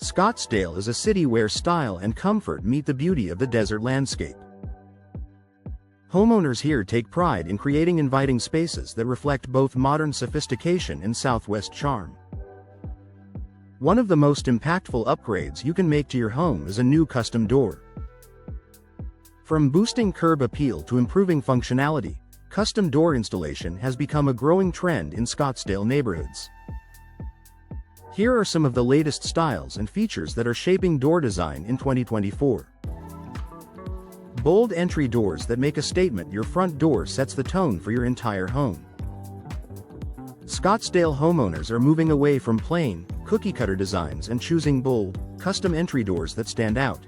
Scottsdale is a city where style and comfort meet the beauty of the desert landscape. Homeowners here take pride in creating inviting spaces that reflect both modern sophistication and Southwest charm. One of the most impactful upgrades you can make to your home is a new custom door. From boosting curb appeal to improving functionality, custom door installation has become a growing trend in Scottsdale neighborhoods. Here are some of the latest styles and features that are shaping door design in 2024. Bold entry doors that make a statement. Your front door sets the tone for your entire home. Scottsdale homeowners are moving away from plain, cookie-cutter designs and choosing bold, custom entry doors that stand out.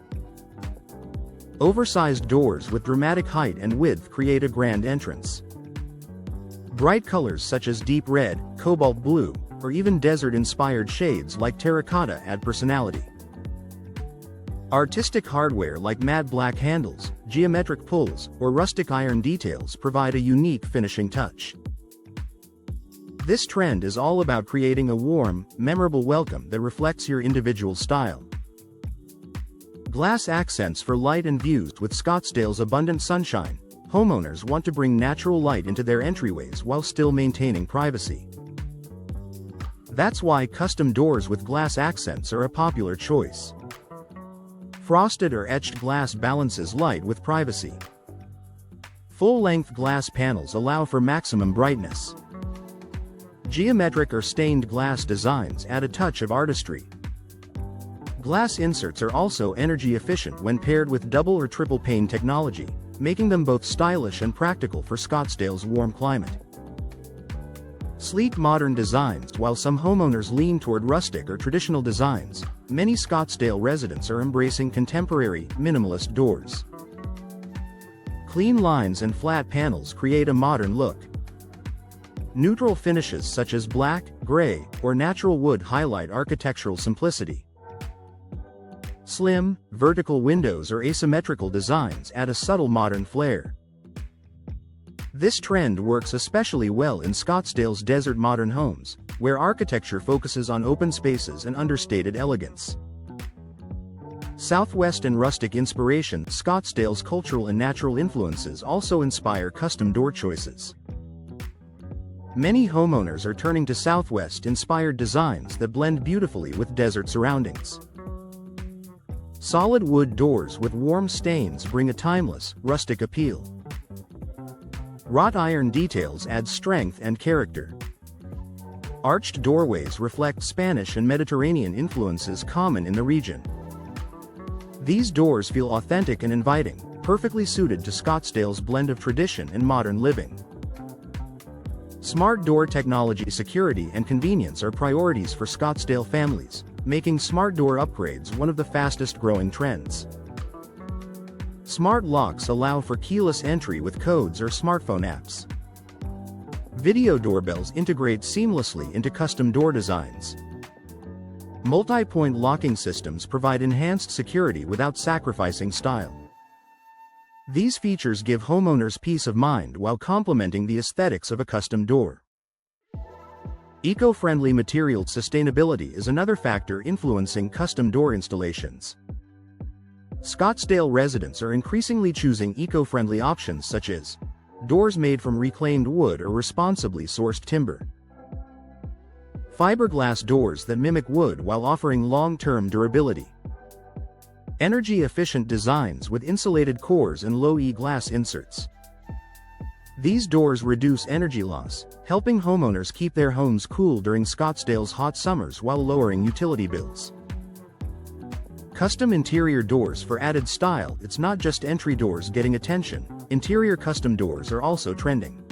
Oversized doors with dramatic height and width create a grand entrance. Bright colors such as deep red, cobalt blue, or even desert-inspired shades like terracotta add personality. Artistic hardware like matte black handles, geometric pulls, or rustic iron details provide a unique finishing touch. This trend is all about creating a warm, memorable welcome that reflects your individual style. Glass accents for light and views. With Scottsdale's abundant sunshine, homeowners want to bring natural light into their entryways while still maintaining privacy. That's why custom doors with glass accents are a popular choice. Frosted or etched glass balances light with privacy. Full-length glass panels allow for maximum brightness. Geometric or stained glass designs add a touch of artistry. Glass inserts are also energy efficient when paired with double or triple pane technology, making them both stylish and practical for Scottsdale's warm climate. Sleek modern designs. While some homeowners lean toward rustic or traditional designs, many Scottsdale residents are embracing contemporary, minimalist doors. Clean lines and flat panels create a modern look. Neutral finishes such as black, gray, or natural wood highlight architectural simplicity. Slim, vertical windows or asymmetrical designs add a subtle modern flair. This trend works especially well in Scottsdale's desert modern homes, where architecture focuses on open spaces and understated elegance. Southwest and rustic inspiration. Scottsdale's cultural and natural influences also inspire custom door choices. Many homeowners are turning to Southwest-inspired designs that blend beautifully with desert surroundings. Solid wood doors with warm stains bring a timeless, rustic appeal. Wrought iron details add strength and character. Arched doorways reflect Spanish and Mediterranean influences common in the region. These doors feel authentic and inviting, perfectly suited to Scottsdale's blend of tradition and modern living. Smart door technology. Security and convenience are priorities for Scottsdale families, making smart door upgrades one of the fastest-growing trends. Smart locks allow for keyless entry with codes or smartphone apps. Video doorbells integrate seamlessly into custom door designs. Multi-point locking systems provide enhanced security without sacrificing style. These features give homeowners peace of mind while complementing the aesthetics of a custom door. Eco-friendly materials. Sustainability is another factor influencing custom door installations. Scottsdale residents are increasingly choosing eco-friendly options such as doors made from reclaimed wood or responsibly sourced timber. Fiberglass doors that mimic wood while offering long-term durability. Energy-efficient designs with insulated cores and low-E glass inserts. These doors reduce energy loss, helping homeowners keep their homes cool during Scottsdale's hot summers while lowering utility bills. Custom interior doors for added style. It's not just entry doors getting attention, interior custom doors are also trending.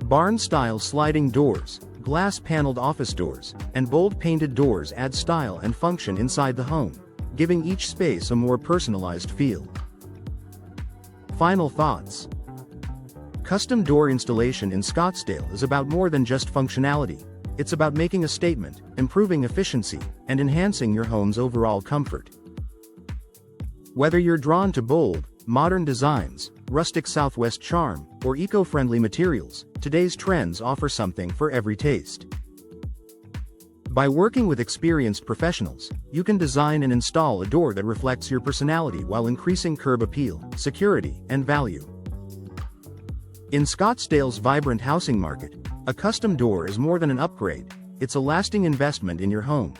Barn-style sliding doors, glass-paneled office doors, and bold painted doors add style and function inside the home, giving each space a more personalized feel. Final thoughts. Custom door installation in Scottsdale is about more than just functionality. It's about making a statement, improving efficiency, and enhancing your home's overall comfort. Whether you're drawn to bold, modern designs, rustic Southwest charm, or eco-friendly materials, today's trends offer something for every taste. By working with experienced professionals, you can design and install a door that reflects your personality while increasing curb appeal, security, and value. In Scottsdale's vibrant housing market, a custom door is more than an upgrade, it's a lasting investment in your home.